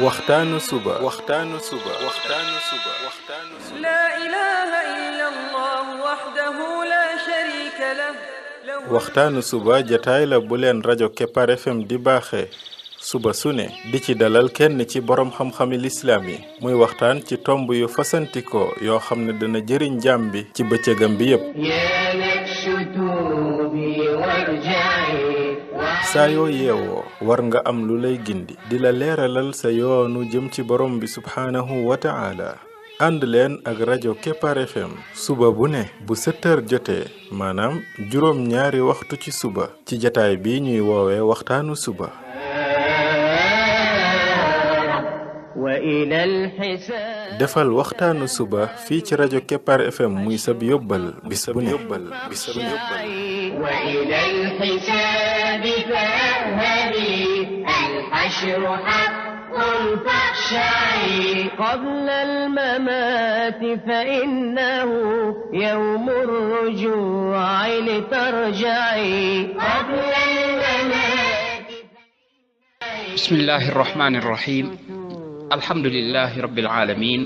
waxtaanu suba لا إله إلا الله وحده لا شريك له waxtaanu suba jataay la bu leen rajo Kepar FM di baaxee suba su ne di ci dalal kenn ci borom xam-xami lislaam yi muy waxtaan ci tomb yu fasantikoo yoo xam ne dana jëriñ jaam bi ci bëccëgam bi yépp saa yoo yeewoo war nga am lu lay gindi di la leeralal sa yoonu jëm ci borom bi subhaanahu wa ta'ala ànd leen ak rajo Kepar FM suba bu ne bu 7h jotee maanaam juróom ñaari waxtu ci suba ci jataay bi ñuy woowee waxtaanu suba defal waxtaanu suba fii ci rajo Kepar FM muy sab yóbbal bis bu ne وإلى الحساب فاذهبي الحشر حق فاخشعي قبل الممات فإنه يوم الرجوع لترجعي قبل الممات بسم الله الرحمن الرحيم الحمد لله رب العالمين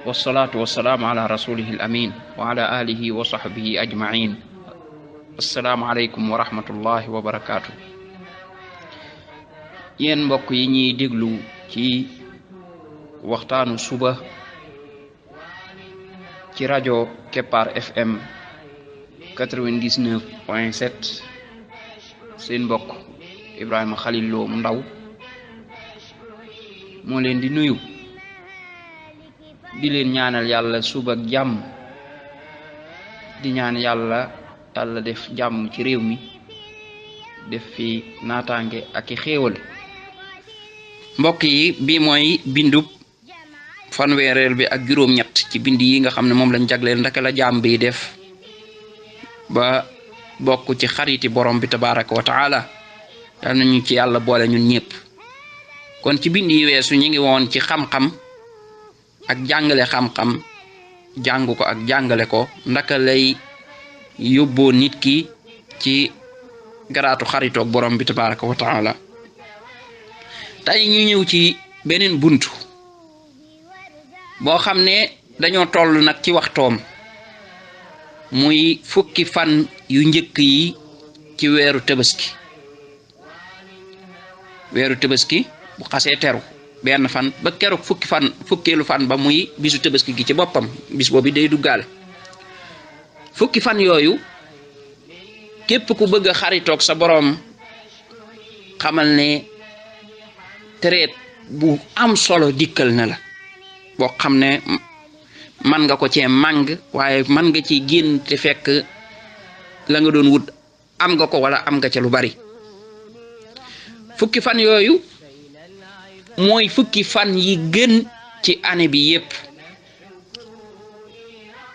والصلاة والسلام على رسوله الأمين وعلى آله وصحبه أجمعين السلام عليكم ورحمة الله وبركاته yéen mbokk yi ñuy déglu ci waxtaanu suba ci rajo Kepar FM 99.7 seen mbokk Ibrahima Khalil Lo mu ndaw moo leen di nuyu di leen ñaanal yàlla suba ak jàmm di ñaan yàlla def jàmm ci réew mi def fi naataange ak i xéewal mbokk yi bi mooy bindub fanweereel bi ak juróom-ñett ci bind yi nga xam ne moom lañ jagleel ndaka la jàmm bi def ba bokk ci xariti borom bi tabaraka wa taala yal nañu ci yàlla boole ñun ñëpp kon ci bind yi weesu ñu ngi woon ci xam-xam ak jàngale xam-xam jàng ko ak jàngale ko ndaka lay yóbboo nit ki ci garaatu xaritoog borom bi tabaraka wa taala tey ñu ñëw ci beneen buntu boo xam ne dañoo toll nag ci waxtoom muy fukki fan yu njëkk yi ci weeru tabaski bu xasee teru benn fan ba keroog fukkeelu fan ba muy bisu tabaski gi ci boppam bis boobu day duggaale fukki fan yooyu képp ku bëgg a xaritoog sa boroom xamal ne tereet bu am solo dikkal na la boo xam ne man nga ko cee màng waaye man nga ci génn te fekk la nga doon wut am nga ko wala am nga ca lu bari fukki fan yooyu mooy fukki fan yi gën ci année bi yépp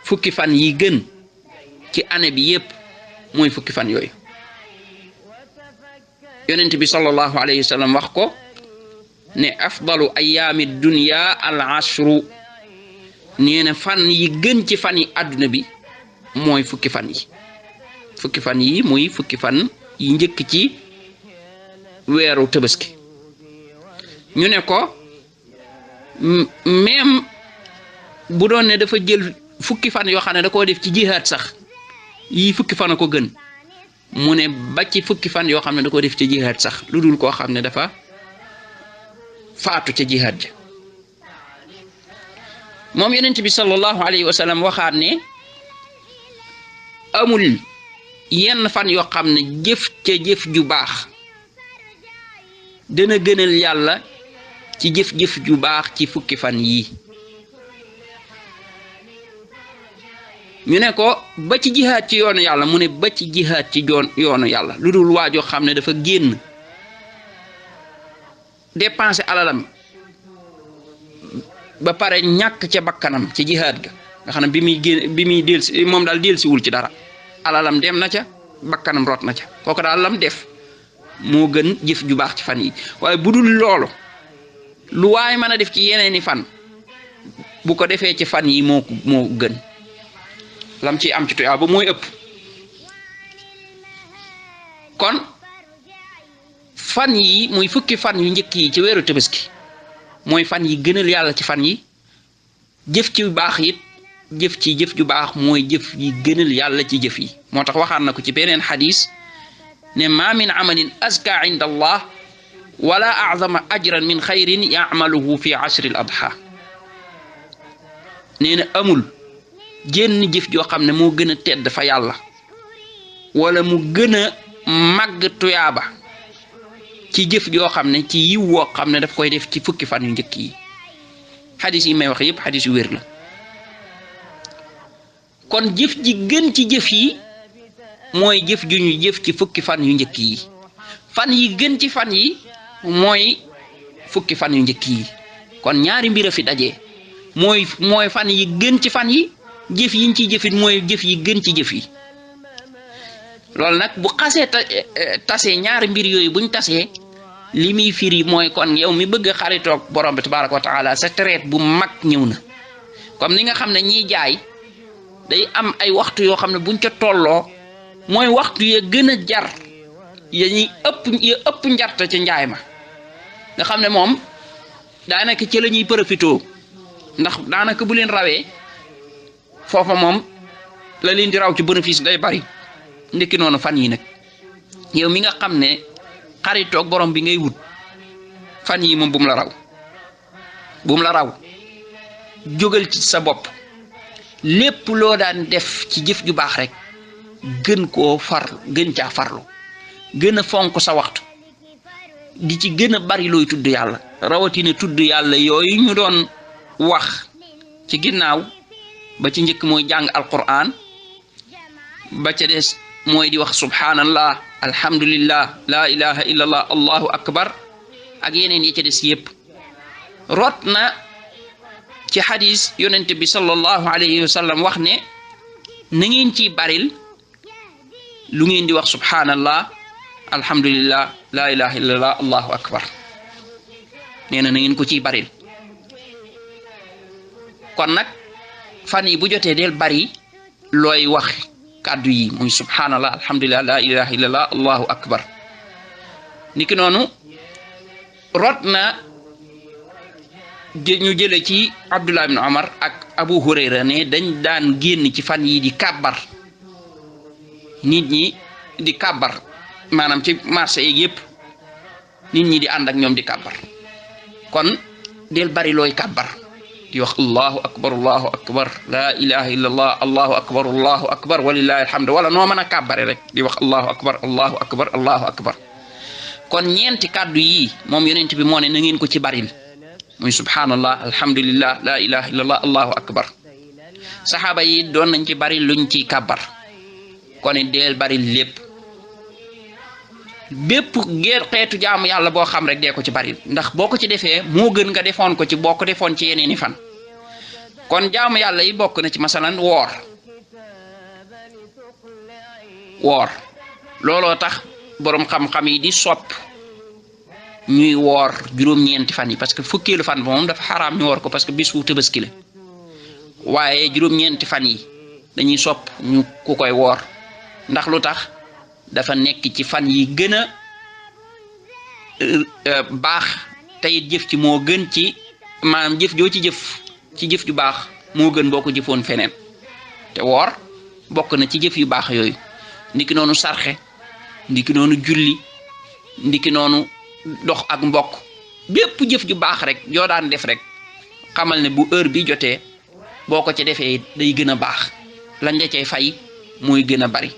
fukki fan yi gën ci année bi yépp mooy fukki fan yooyu yonent bi sallallahu alayhi wa sallam wax ko ne afdalu ayaami dunya al ashru nee na fan yi gën ci fan yi àdduna bi mooy fukki fan yi muy fukki fan yi njëkk ci weeru tabaski ñu ne ko même bu doon ne dafa jël fukki fan yoo xam ne da koo def ci jihaad sax yii fukki fan a ko gën mu ne ba ci fukki fan yoo xam ne da koo def ci jihaad sax lu dul koo xam ne dafa faatu ca jihaad ja moom yonent bi sallallahu alayhi wa sallam waxaat ne amul yenn fan yoo xam ne jëf ju baax dana gënal yàlla ci jëf ju baax ci fukki fan yii ñu ne ko ba ci jihaad ci yoonu yàlla mu ne ba ci jihaad ci yoonu yàlla lu dul waajoo xam ne dafa génn dépenser alalam ba pare ñàkk ca bakkanam ci jihaad ga nga xam ne bi muy delsi moom daal delsiwul ci dara alalam dem na ca bakkanam rot na ca kooku daal lam def moo gën jëf ju baax ci fan yi waaye bu dul loolu lu waay mën a def ci yeneeni fan bu ko defee ci fan yi moo gën lam ci am ci tuyaa ba mooy ëpp kon fan yi muy fukki fan yu njëkk yi ci weeru tabaski mooy fan yi gënal yàlla ci fan yi jëf ci baax it jëf ju baax mooy jëf yi gënal yàlla ci jëf yi moo tax waxaan na ko ci beneen xadis ne ma min amalin azka inda allah wala a'zama ajran min xayrin ya'maluhu fi ashri al adha nee na amul jenn jëf joo xam ne moo gën a tedd fa yàlla wala mu gën a màgg tuyaaba ci jëf joo xam ne ci yiw woo xam ne daf koy def ci fukki fan yu njëkk yi xadis yi may wax yépp xadis yu wér la kon jëf ji gën ci jëf yi mooy jëf ju ñu jëf ci fukki fan yu njëkk yi fan yi gën ci fan yi mooy fukki fan yu njëkk yi kon ñaari mbir a fi daje mooy fan yi gën ci fan yi jëf yiñ ciy jëfit mooy jëf yi gën ci jëf yi loolu nag bu xasee tasee ñaari mbir yooyu buñ tasee li muy firi mooy kon yow mi bëgg a xaritoog borom bi tabaraka wa taala sa traite bu mag ñëw na comme ni nga xam ne ñiy jaay day am ay waxtu yoo xam ne buñ ca tolloo mooy waxtu ya gën a jar ya ëpp njarta ci njaay ma nga xam ne moom daanaka ci la ñuy profitoo ndax daanaka bu leen rawee foofa moom la leen di raw ci bénéfice day bari ndekki noonu fan yi nag yow mi nga xam ne xaritoog borom bi ngay wut fan yi moom bu mu la raw jógal ci sa bopp lépp loo daan def ci jëf ju baax rek gën caa farlu gën a fonk sa waxtu di ci gën a bari looy tudd yàlla rawatina tudd yàlla yooyu ñu doon wax ci ginnaaw ba ci njëkk mooy jàng alquran ba ca des mooy di wax subhanallah alhamdulillah la ilaha illallah allahu akbar ak yeneen yi ca des yépp rot na ci xadis yonent bi sallallahu alayhi wa sallam wax ne na ngeen ciy baril lu ngeen di wax subhanallah alhamdulillah la ilaha illallah allahu akbar nee na ngeen ko ciy baril kon nag fan yi bu jotee del bari looy wax kàddu yi muy subhanallah alhamdulillah la ilaha illallah allahu akbar niki noonu rot na ñu jële ci Abdullah ibn Umar ak Abu Hurayra ne dañ daan génn ci fan yi di kàbbar nit ñi di kàbbar maanaam ci marché yi yépp nit ñi di ànd ak ñoom di kàbbar kon del bari looy kàbbar di wax allahu akbar la ilaha illallah allahu akbar walillahi alhamdu wala noo mën a kàbbare rek di wax allahu akbar kon ñeenti kàddu yi moom yonent bi moo ne na ngeen ko ci baril muy subhanallah alhamdulillah la ilaha illallah allahu akbar saxaaba yi doon nañ ci bari luñ ci kàbbar kon deel bari lépp bépp xeetu jaamu yàlla boo xam rek dee ko ci bari ndax boo ko ci defee moo gën nga defoon ko ci boo ko defoon ci yeneeni fan kon jaamu yàlla yi bokk na ci masalan woor looloo tax boroom xam-xam yi di sopp ñuy woor juróom-ñeenti fan yi parce que fukkeelu fan ba moom dafa xaraam ñu woor ko parce que bis wu Tabaski la waaye juróom-ñeenti fan yi dañuy sopp ñu ku koy woor ndax lu tax dafa nekk ci fan yi gën a baax tey jëf ci moo gën ci maanaam jëf joo ci jëf ju baax moo gën boo ko jëfoon feneen te woor bokk na ci jëf yu baax yooyu ndiki noonu sarxe ndiki noonu julli ndiki noonu dox ak mbokk bépp jëf ju baax rek yoo daan def rek xamal ne bu heure bi jotee boo ko ci defee day gën a baax lañ la cay fay mooy gën a bari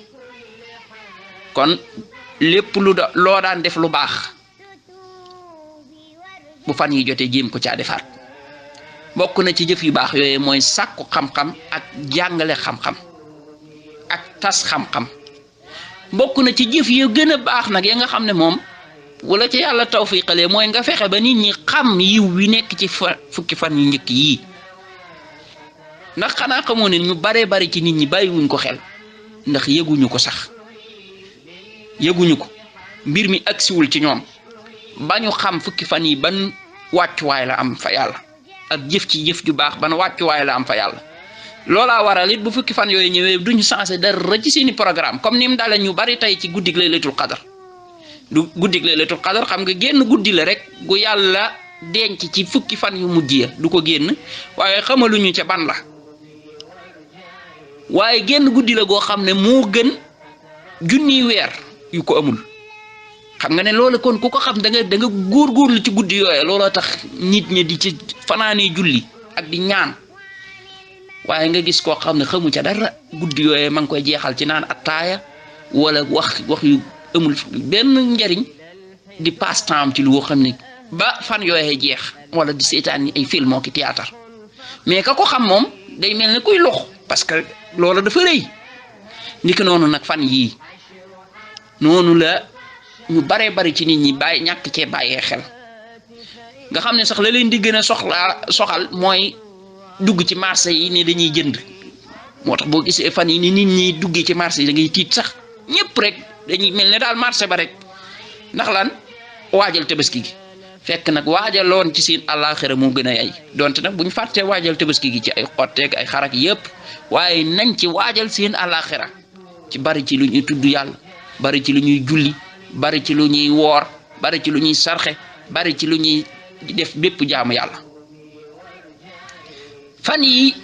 kon lépp loo daan def lu baax bu fan yi jotee jéem ko caa defaat bokk na ci jëf yu baax yooyu mooy sàkku xam-xam ak jàngale xam-xam ak tas xam-xam bokk na ci jëf yu gën a baax nag ya nga xam ne moom wala ci yàlla tawfiqalee mooy nga fexe ba nit ñi xam yiw wi nekk ci fukki fan yu njëkk yii ndax xanaa xamoo ne ñu baree bari ci nit ñi bàyyiwuñ ko xel ndax yëguñu ko sax yëguñu ko mbir mi agsiwul ci ñoom ba ñu xam fukki fan yi ban wàccuwaay la am fa yàlla ak jëf ci jëf ju baax ban wàccuwaay la am fa yàlla loolaa waral it bu fukki fan yooyu ñëwee duñu sensé dara ci seeni programme comme ni mu dalee ñu bari tey ci guddig laylatul qadar du guddig laylatul qadar xam nga génn guddi la rek gu yàlla denc ci fukki fan yu mujj ya du ko génn waaye xamaluñu ca ban la waaye génn guddi la goo xam ne moo gën junniy weer yu ko amul xam nga ne loolu kon ku ko xam da nga góorgóorlu ci guddi yooye looloo tax nit ñi di ci fanaanee julli ak di ñaan waaye nga gis koo xam ne xamu ca dara guddi yooye ma ngi koy jeexal ci naan attaaya wala wax yu amul benn njariñ di passe temps ci lu xam ne ba fan yooye jeex wala di seetaan ni ay film ak théâtre mais ka ko xam moom day mel ne kuy lox parce que loolu dafa rëy niki noonu nag fan yii noonu la ñu baree bari ci nit ñi bàyyi ñàkk cee bàyyee xel nga xam ne sax la leen di gën a soxal mooy dugg ci marché yi ne dañuy jënd moo tax boo gisee fan yi ni nit ñi duggee ci marché yi da ngay tiit sax ñëpp rek dañuy mel ne daal marché ba rek ndax lan waajal tabaski gi fekk nag waajaloon ci seen àllaaxira moo gën a ay donte nag bu ñu fàttee waajal tabaski gi ci ay xotteeg ay xarak yëpp waaye nañ ci waajal seen àllaaxira ci bari ci lu ñuy tudd yàlla bari ci lu ñuy julli bari ci lu ñuy woor bari ci lu ñuy sarxe bari ci lu ñuy def bépp jaamu yàlla fan yi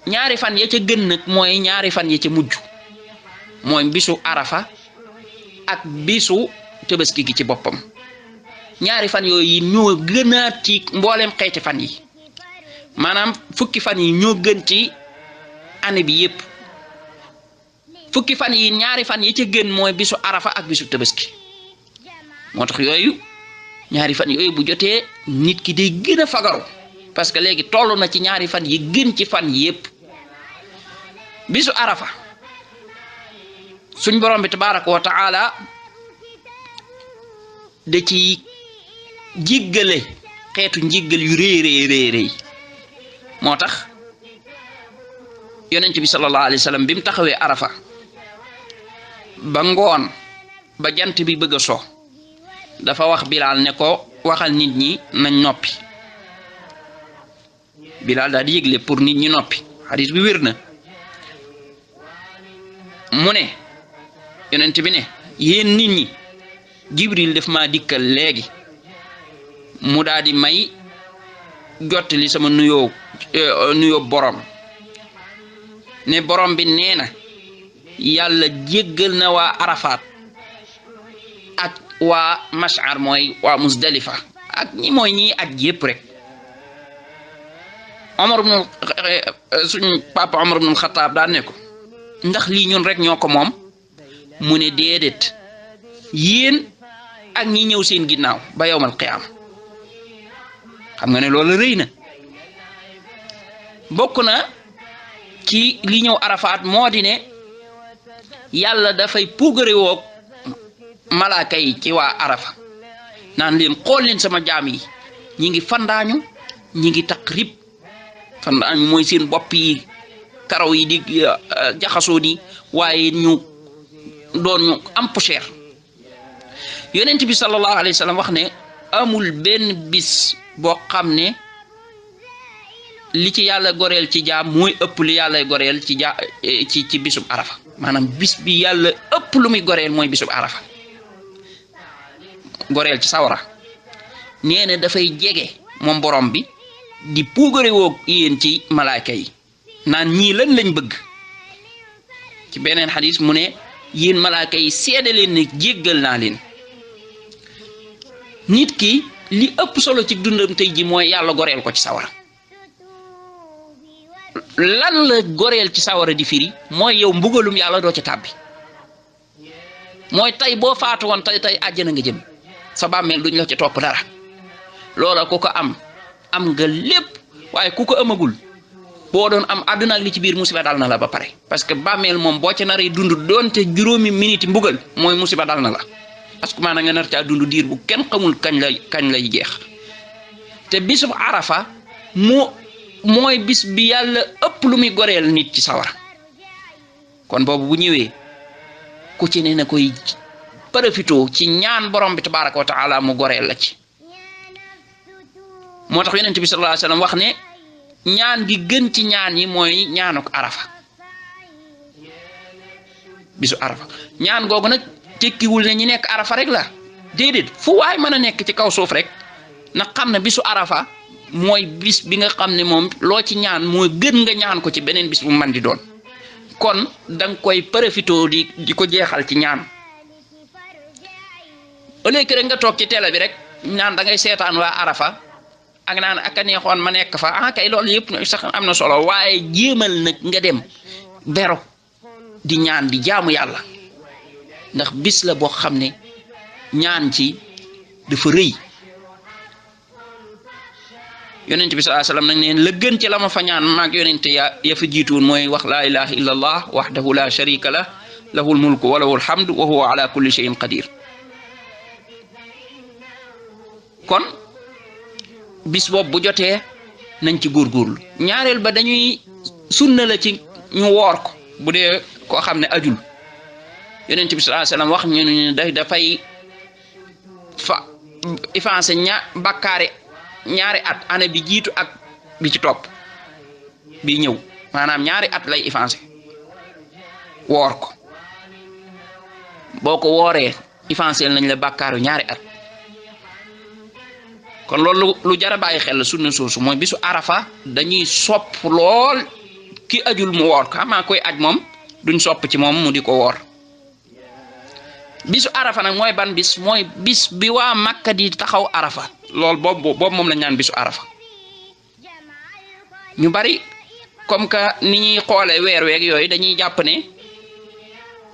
ñaari fan ya ca gën nag mooy ñaari fan ya ca mujj mooy bisu arafa ak bisu tabaski gi ci boppam ñaari fan yooyu ñoo gën a ci mboolem xeeti fan yi maanaam fukki fan yi ñoo gën ci année bi yépp fukki fan yi ñaari fan yi ca gën mooy bisu arafa ak bisu tabaski moo tax yooyu ñaari fan yooyu bu jotee nit ki day gën a fagaru parce que léegi toll na ci ñaari fan yi gën ci fan yi yépp bisu arafa suñ borom bi tabaraka wa taala da ci jiggale xeetu njiggal yu réy moo tax yonent bi sallallahu alayhi wa sallam bi mu taxawee arafa ba ngoon ba jant bi bëgg a so dafa wax Bilaal ne ko waxal nit ñi nañ noppi Bilaal daal di yëgle pour nit ñi noppi xadis bi wér na mu ne yonent bi ne yéen nit ñi Jibril def maa dikkal léegi mu daal di may jottali sama nuyoo borom ne borom bi nee na yàlla jéggal na waa Arafat ak waa Mash'ar mooy waa Muzdalifa ak ñi mooy ñi aj yépp rek suñ papa Omar ibn Khattab daan ne ko ndax lii ñun rek ñoo ko moom mu ne déedéet yéen ak ñi ñëw seen ginnaaw ba yawmal qiyaama xam nga ne loolu rëy na bokk na ci li ñëw Arafat moo di ne yàlla dafay puugare woog malaaka yi ci waa Arafa naan leen xool leen sama jaam yi ñi ngi fandaañu ñi ngi taqrib fandaañu mooy seen bopp yi karaw yi di jaxasoo ni waaye ñu doon ñu am poussière yonent bi sallallahu alayhi wa sallam wax ne amul benn bis boo xam ne li ci yàlla goreel ci jaam mooy ëpp li yàlla goreel ci bisub arafa maanaam bis bi yàlla ëpp lu muy goreel mooy bisub arafa goreel ci sawara nee na dafay jege moom borom bi di puugare woog yéen ci malaaka yi naan ñii lan lañ bëgg ci beneen xadis mu ne yéen malaaka yi seede leen ne jéggal naa leen nit ki li ëpp solo ci dundam tey ji mooy yàlla goreel ko ci sawara lan la goreel ci sawara di firi mooy yow mbugalum yàlla doo ci tàbbi mooy tey boo faatu woon tey àjjana nga jëm sa bàmmeel duñ la ci topp dara loola ku ko am nga lépp waaye ku ko amagul boo doon am àdduna ak li ci biir musiba dal na la ba pare parce que bàmmeel moom boo ca naree dund doonte juróomi minute mbugal mooy musiba dal na la parce que maanaam nga nar caa dund diir bu kenn xamul kañ lay jeex te bisub arafa mooy bis bi yàlla ëpp lu muy goreel nit ci sawara kon boobu bu ñëwee ku ci ne na koy profito ci ñaan borom bi tabaraka wa taala mu goreel la ci moo tax yonent bi sallallahu alayhi wasallam wax ne ñaan gi gën ci ñaan yi mooy ñaanuk arafa bisu arafa ñaan googu nag tekkiwul ne ñi nekk arafa rek la déedéet fu waay mën a nekk ci kaw suuf rek na xam ne bisu arafa mooy bis bi nga xam ne moom loo ci ñaan mooy gën nga ñaan ko ci beneen bis bu man di doon kon danga koy profitoo di ko jeexal ci ñaan au lieu que rek nga toog ci télé bi rek ñaan da ngay seetaan waa arafa ak naan ak a neexoon ma nekk fa ah kay loolu yëpp sax am na solo waaye jéemal nag nga dem bero di ñaan di jaamu yàlla ndax bis la boo xam ne ñaan ci dafa rëy yonent bi sallallahu alayhi wasallam nag neen la gën ci la ma fa ñaan maag yonent ya fa jiituwoon mooy wax laa ilaha illa allah wahdahu la sharika lah lahul mulku wa lahul hamdu wa huwa ala kulli shay'in qadir kon bis boobu bu jotee nañ ci góorgóorlu ñaareel ba dañuy sunna la ci ñu woor ko bu dee koo xam ne ajul yonent bi sallallahu alayhi wasallam wax ñu ne dafay fa effacé bakkaari ñaari at année bi jiitu ak bi ci topp bi ñëw maanaam ñaari at lay effacé woor ko boo ko wooree effacé nañ la bakkaaru ñaari at kon loolu lu jar a bàyyi xel la sunna soosu mooy bisu arafa dañuy sopp lool ki ajul mu woor ko amaa koy aj moom duñ sopp ci moom mu di ko woor bisu arafa nag mooy ban bis mooy bis bi waa Makka di taxaw arafa lool boobu moom la ñaan bisu arafa ñu bari comme que ni ñuy xoole weer weeg yooyu dañuy jàpp ne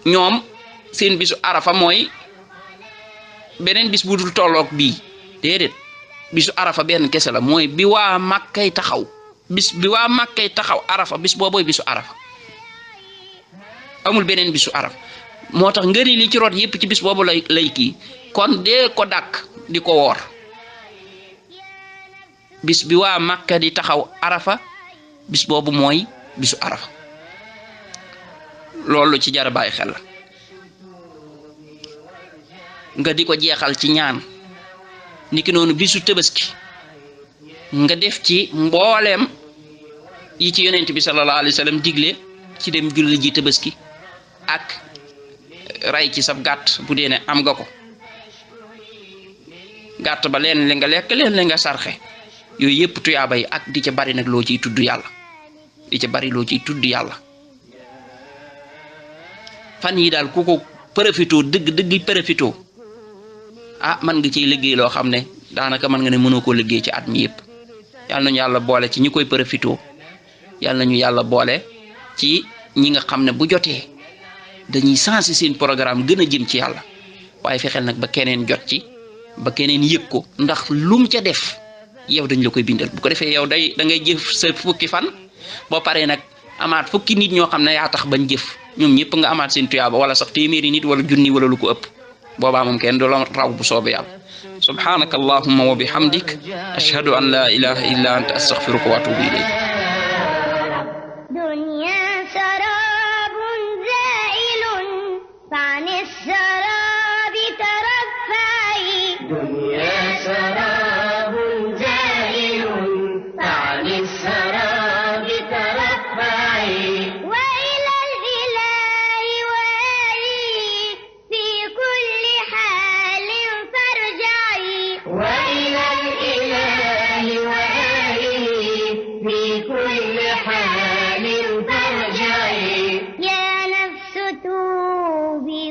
ñoom seen bisu arafa mooy beneen bis bu dul tolloog bii déedéet bisu arafa benn kese la mooy bi waa Makkay taxaw bis bi waa Makkay taxaw arafa bis boobooy bisu arafa amul beneen bisu arafa moo tax ngëri li ci rot yépp ci bis boobu lay kii kon dee ko dàkk di ko woor bis bi waa Makka di taxaw arafa bis boobu mooy bisu arafa loolu ci jar a bàyyi xel la nga di ko jeexal ci ñaan niki noonu bisu Tabaski nga def ci mbooleem yi ci yonent bi sallallahu alayhi wasallam digle ci dem julli ji Tabaski ak ray ci sab gàtt bu dee ne am nga ko gàtt ba leen li nga lekk leen li nga sarxe yooyu yëpp tuyaaba yi ak di ca bari nag loo ciy tudd yàlla di ca bari loo ciy tudd yàlla fan yi daal ku ko profitoo dëgg profitoo ah man nga ciy liggéey loo xam ne daanaka mën nga ne mënoo koo liggéey ci at mi yëpp yàlla nañu yàlla boole ci ñi koy profitoo yàlla nañu yàlla boole ci ñi nga xam ne bu jotee dañuy sensé seen programme gën a jëm ci yàlla waaye fexeel nag ba keneen jot ci ba keneen yëg ko ndax lum ca def yow dañ la koy bindal bu ko defee yow da ngay jëf sa fukki fan boo paree nag amaat fukki nit ñoo xam ne yaa tax bañ jëf ñoom ñëpp nga amaat seen tuyaaba wala sax téeméeri nit wala junni wala lu ko ëpp boobaa moom kenn du la raw bu soobee yàlla subhanaka allahumma wa bihamdik ashhadu an la ilaha illa anta astaghfiruka wa atubu ilayk في